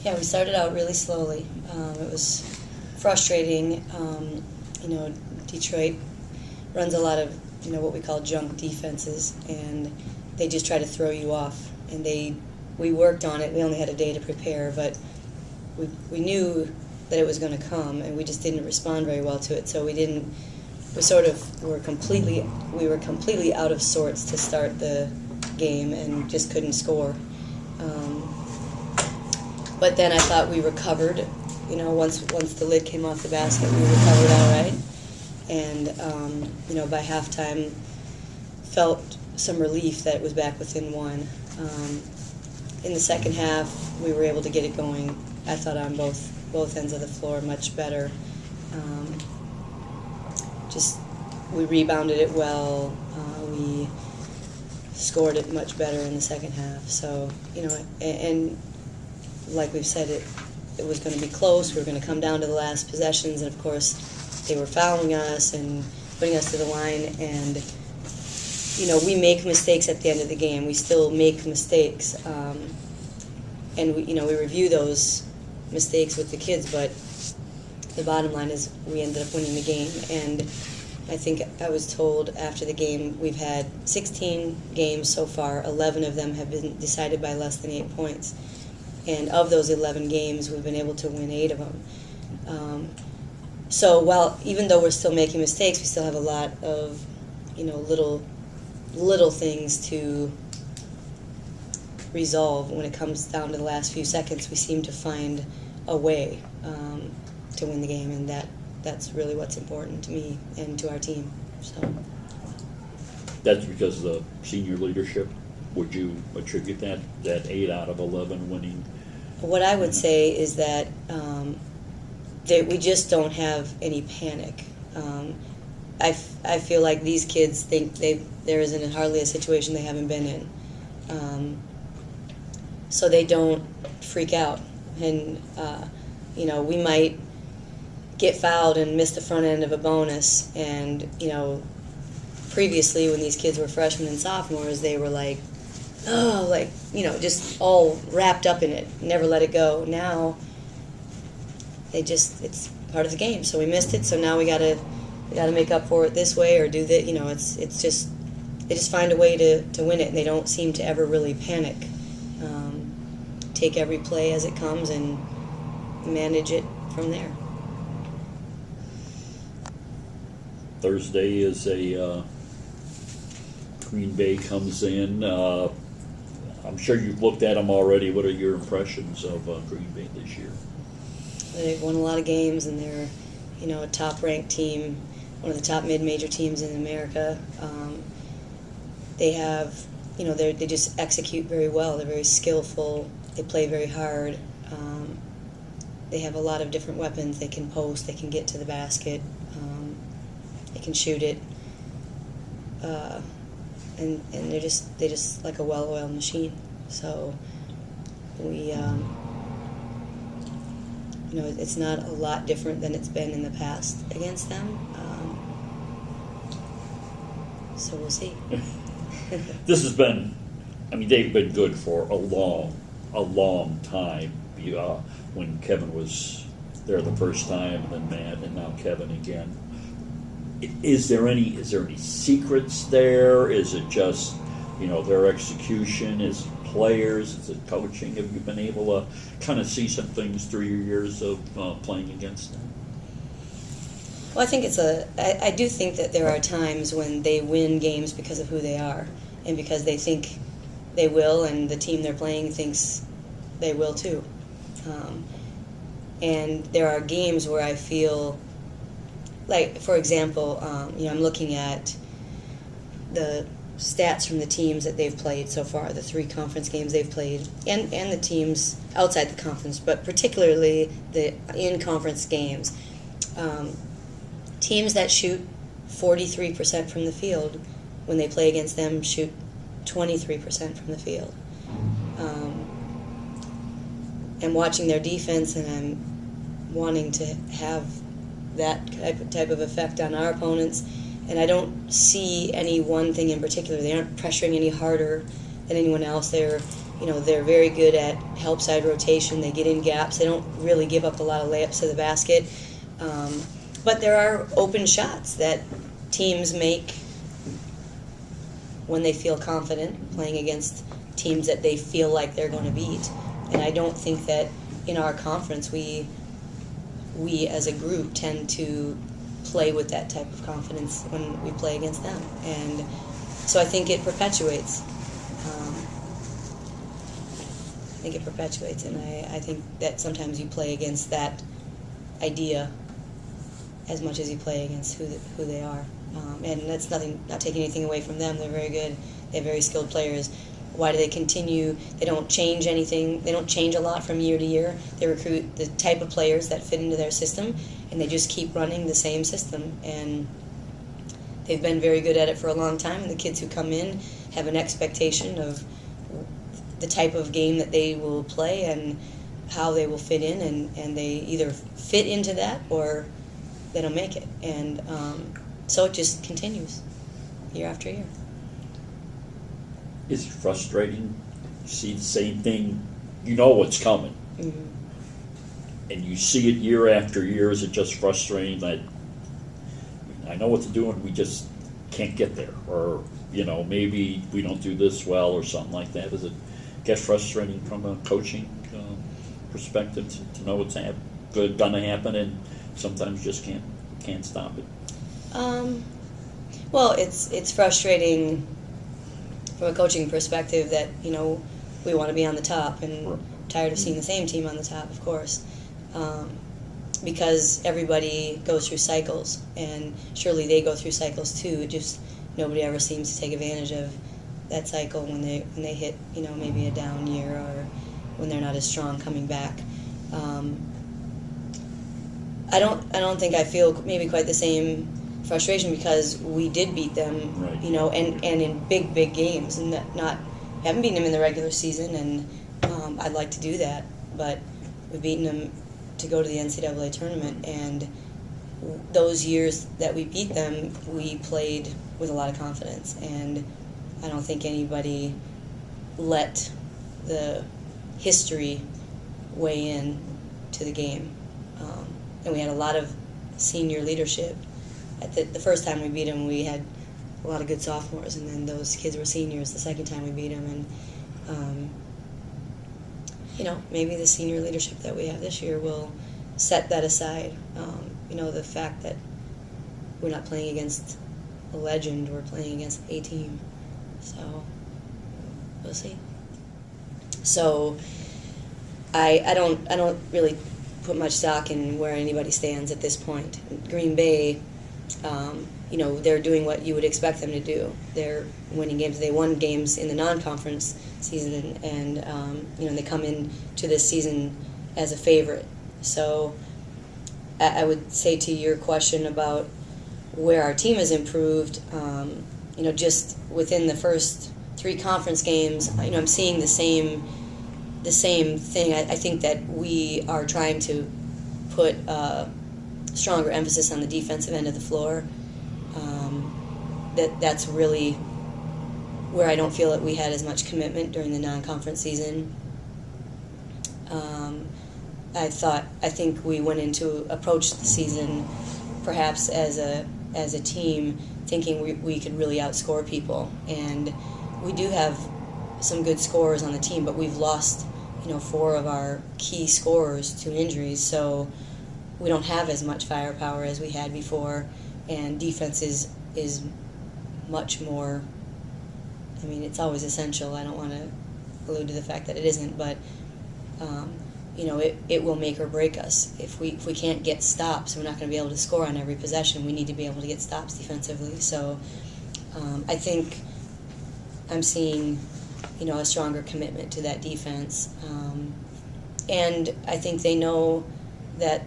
Yeah, we started out really slowly. It was frustrating. Detroit runs a lot of what we call junk defenses, and they just try to throw you off. And we worked on it. We only had a day to prepare, but we knew that it was going to come, and we just didn't respond very well to it. So we were completely out of sorts to start the game, and just couldn't score. But then I thought we recovered. Once the lid came off the basket, we recovered all right. And by halftime, felt some relief that it was back within one. In the second half, we were able to get it going. I thought on both ends of the floor much better. We rebounded it well. We scored it much better in the second half. So and like we've said, it was going to be close. We were going to come down to the last possessions, and of course, they were fouling us and putting us to the line. And we make mistakes at the end of the game. We still make mistakes, and we review those mistakes with the kids. But the bottom line is, we ended up winning the game. And I think I was told after the game, we've had 16 games so far. 11 of them have been decided by less than 8 points. And of those 11 games, we've been able to win 8 of them. So even though we're still making mistakes, we still have a lot of, little things to resolve. When it comes down to the last few seconds, we seem to find a way to win the game, and that's really what's important to me and to our team. So that's because of the senior leadership. Would you attribute that 8 out of 11 winning? What I would say is that we just don't have any panic. I feel like these kids think there isn't hardly a situation they haven't been in. So they don't freak out. And, we might get fouled and miss the front end of a bonus. And, previously when these kids were freshmen and sophomores, they were just all wrapped up in it, never let it go. Now, it's part of the game. So we missed it, so now we gotta make up for it this way or do that. It's just, they just find a way to win it, and they don't seem to ever really panic. Take every play as it comes and manage it from there. Thursday is Green Bay comes in. I'm sure you've looked at them already. What are your impressions of Green Bay this year? They've won a lot of games, and they're, a top-ranked team, one of the top mid-major teams in America. They have, they just execute very well. They're very skillful. They play very hard. They have a lot of different weapons. They can post. They can get to the basket. They can shoot it. And they're just like a well-oiled machine. So we, it's not a lot different than it's been in the past against them. So we'll see. This has been, they've been good for a long time. When Kevin was there the first time, and then Matt, and now Kevin again. Is there any secrets there? Is it just, their execution? Is it players? Is it coaching? Have you been able to kind of see some things through your years of playing against them? Well, I do think that there are times when they win games because of who they are, and because they think they will, and the team they're playing thinks they will too. And there are games where I feel, like, for example, I'm looking at the stats from the teams that they've played so far, the 3 conference games they've played, and the teams outside the conference, but particularly the in-conference games. Teams that shoot 43% from the field, when they play against them, shoot 23% from the field. I'm watching their defense, and I'm wanting to have that type of effect on our opponents, and I don't see any one thing in particular. They aren't pressuring any harder than anyone else. They're they're very good at help side rotation. They get in gaps. They don't really give up a lot of layups to the basket. But there are open shots that teams make when they feel confident playing against teams that they feel like they're going to beat. And I don't think that in our conference we as a group tend to play with that type of confidence when we play against them. And so I think it perpetuates. And I think that sometimes you play against that idea as much as you play against who they are. And that's not taking anything away from them. They're very good. They're very skilled players. Why do they continue? They don't change anything. They don't change a lot from year to year. They recruit the type of players that fit into their system, and they just keep running the same system. And they've been very good at it for a long time, and the kids who come in have an expectation of the type of game that they will play and how they will fit in, and they either fit into that or they don't make it. And so it just continues year after year. Is it frustrating? You see the same thing, you know what's coming, Mm-hmm. and you see it year after year. Is it just frustrating that I know what to do and we just can't get there? Or, maybe we don't do this well or something like that. Does it get frustrating from a coaching perspective to know what's going to happen and sometimes just can't stop it? Well, it's frustrating from a coaching perspective that, we want to be on the top, and tired of seeing the same team on the top, of course, because everybody goes through cycles, and surely they go through cycles too. Just nobody ever seems to take advantage of that cycle when they hit, maybe a down year or when they're not as strong coming back. I don't think I feel maybe quite the same frustration because we did beat them, right. And in big games, and haven't beaten them in the regular season, and I'd like to do that, but we've beaten them to go to the NCAA tournament, and those years that we beat them, we played with a lot of confidence, and I don't think anybody let the history weigh in to the game. And we had a lot of senior leadership. At the first time we beat them, we had a lot of good sophomores, and then those kids were seniors the second time we beat them. And, maybe the senior leadership that we have this year will set that aside. The fact that we're not playing against a legend, we're playing against a team. So, we'll see. So, I don't really put much stock in where anybody stands at this point. Green Bay, they're doing what you would expect them to do. They're winning games. They won games in the non-conference season, and they come in to this season as a favorite. So I would say to your question about where our team has improved, just within the first 3 conference games, I'm seeing the same thing. I think that we are trying to put stronger emphasis on the defensive end of the floor. That's really where I don't feel that we had as much commitment during the non-conference season. I think we went into approach the season perhaps as a team thinking we could really outscore people, and we do have some good scorers on the team, but we've lost 4 of our key scorers to injuries, so we don't have as much firepower as we had before, and defense is much more. It's always essential. I don't want to allude to the fact that it isn't, but it will make or break us. If we can't get stops, we're not going to be able to score on every possession. We need to be able to get stops defensively. So I think I'm seeing a stronger commitment to that defense, and I think they know that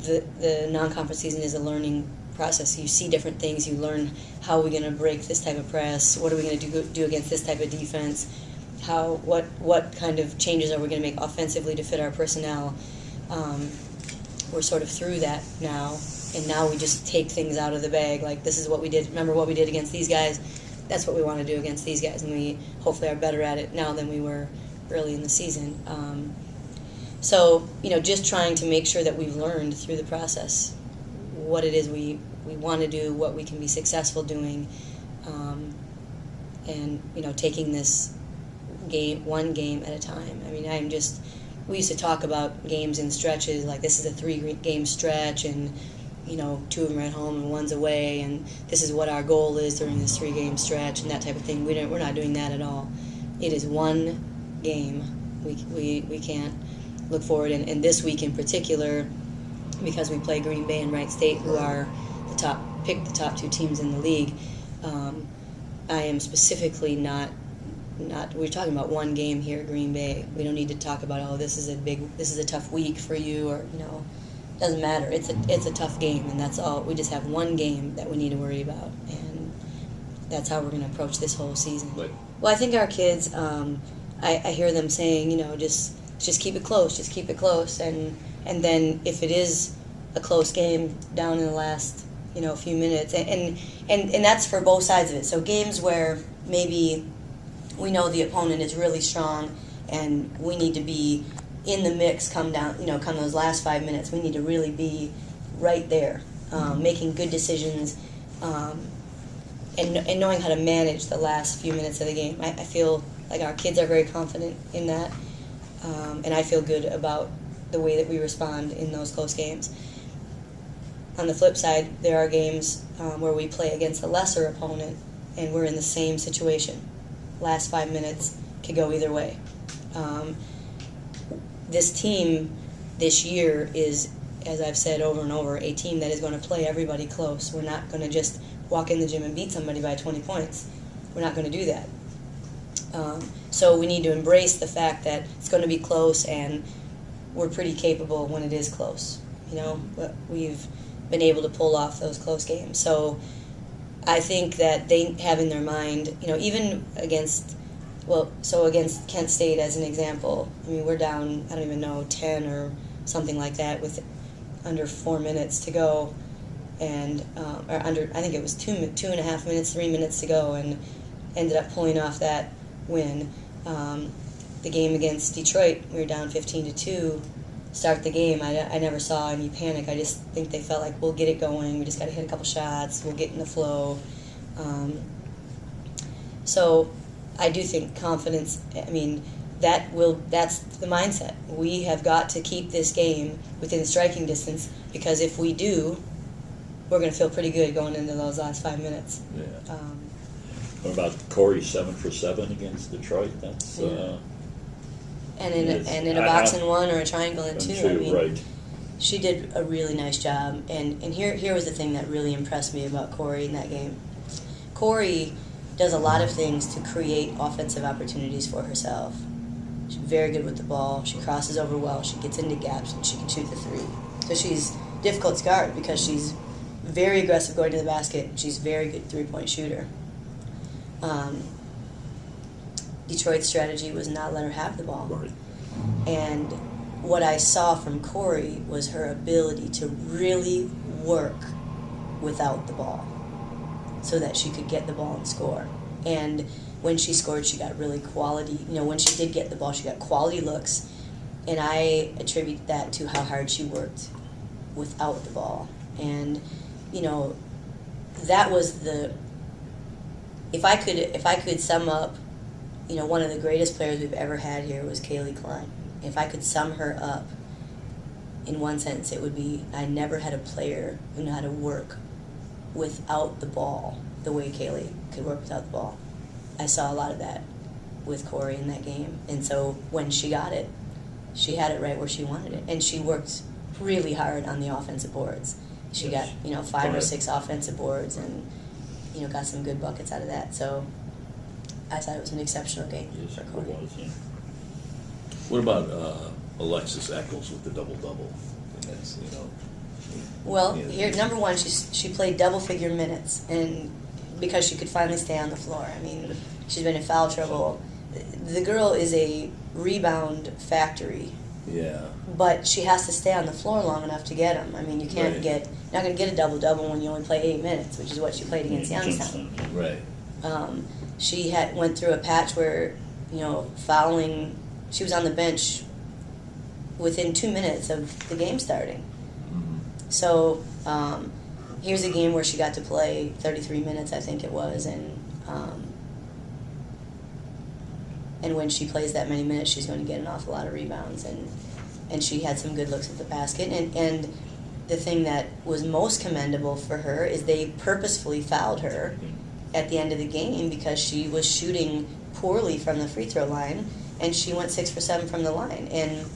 the non-conference season is a learning process. You see different things. You learn how are we going to break this type of press. What are we going to do against this type of defense? What kind of changes are we going to make offensively to fit our personnel? We're sort of through that now, and now we just take things out of the bag. Like, this is what we did. Remember what we did against these guys? That's what we want to do against these guys, and we hopefully are better at it now than we were early in the season. So, just trying to make sure that we've learned through the process what it is we want to do, what we can be successful doing, and, taking this one game at a time. I mean, we used to talk about games in stretches, like this is a 3-game stretch, and, 2 of them are at home and 1's away, and this is what our goal is during this 3-game stretch, and that type of thing. We're not doing that at all. It is one game. We can't look forward, and this week in particular, because we play Green Bay and Wright State, who are the top 2 teams in the league. I am specifically not. We're talking about one game here, Green Bay. We don't need to talk about this is a tough week for you, or doesn't matter. It's a tough game, and that's all. We just have one game that we need to worry about, and that's how we're going to approach this whole season. Right. Well, I think our kids. I hear them saying, just keep it close, and then if it is a close game down in the last few minutes, and that's for both sides of it. So games where maybe we know the opponent is really strong and we need to be in the mix come those last 5 minutes. We need to really be right there, making good decisions, and knowing how to manage the last few minutes of the game. I feel like our kids are very confident in that, and I feel good about the way that we respond in those close games. On the flip side, there are games where we play against a lesser opponent and we're in the same situation. Last 5 minutes could go either way. This team this year is, as I've said over and over, a team that is going to play everybody close. We're not going to just walk in the gym and beat somebody by 20 points. We're not going to do that. So we need to embrace the fact that it's going to be close, and we're pretty capable when it is close. But we've been able to pull off those close games. So I think that they have in their mind, even against Kent State as an example, I mean, we're down, I don't even know, 10 or something like that with under 4 minutes to go, and or under, I think it was 2.5 minutes, 3 minutes to go, and ended up pulling off that win. The game against Detroit, we were down 15-2. Start the game, I never saw any panic. I just think they felt like, we'll get it going. We just got to hit a couple shots. We'll get in the flow. So I do think confidence, I mean, that's the mindset. We have got to keep this game within striking distance, because if we do, we're going to feel pretty good going into those last 5 minutes. Yeah. What about Corey 7 for 7 against Detroit? That's yeah. And in a box and one or a triangle and two. I mean, right. She did a really nice job. And here was the thing that really impressed me about Corey in that game. Corey does a lot of things to create offensive opportunities for herself. She's very good with the ball. She crosses over well. She gets into gaps, and she can shoot the three. So she's difficult to guard because she's very aggressive going to the basket. She's a very good three-point shooter. Detroit's strategy was not let her have the ball. Right. And what I saw from Corey was her ability to really work without the ball so that she could get the ball and score. And when she scored, she got really quality. When she did get the ball, she got quality looks. And I attribute that to how hard she worked without the ball. And, that was if I could sum up, one of the greatest players we've ever had here was Kaylee Klein. If I could sum her up in one sentence, it would be, I never had a player who knew how to work without the ball the way Kaylee could work without the ball. I saw a lot of that with Corey in that game. And so when she got it, she had it right where she wanted it. And she worked really hard on the offensive boards. She got, 5 or 6 offensive boards and, got some good buckets out of that. So I thought it was an exceptional game for Corey. It was, yeah. What about Alexis Eccles with the double-double? That's, Well, yeah. here, number one, she played double-figure minutes, and because she could finally stay on the floor. I mean, she's been in foul trouble. The girl is a rebound factory. Yeah. But she has to stay on the floor long enough to get them. I mean, you can't Right. not going to get a double-double when you only play 8 minutes, which is what she played against Youngstown. Right. She went through a patch where, fouling she was on the bench within 2 minutes of the game starting. So here's a game where she got to play 33 minutes, I think it was, and when she plays that many minutes, she's going to get an awful lot of rebounds, and she had some good looks at the basket. And the thing that was most commendable for her is they purposefully fouled her at the end of the game because she was shooting poorly from the free throw line, and she went 6 for 7 from the line. And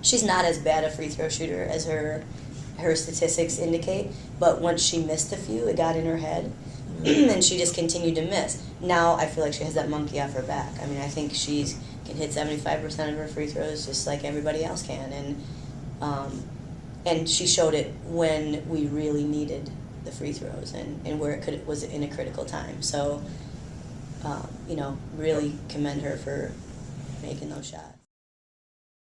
she's not as bad a free throw shooter as her statistics indicate, but once she missed a few, it got in her head, and she just continued to miss. Now I feel like she has that monkey off her back. I mean, I think she can hit 75% of her free throws just like everybody else can, and she showed it when we really needed the free throws and where it was in a critical time. So, really commend her for making those shots.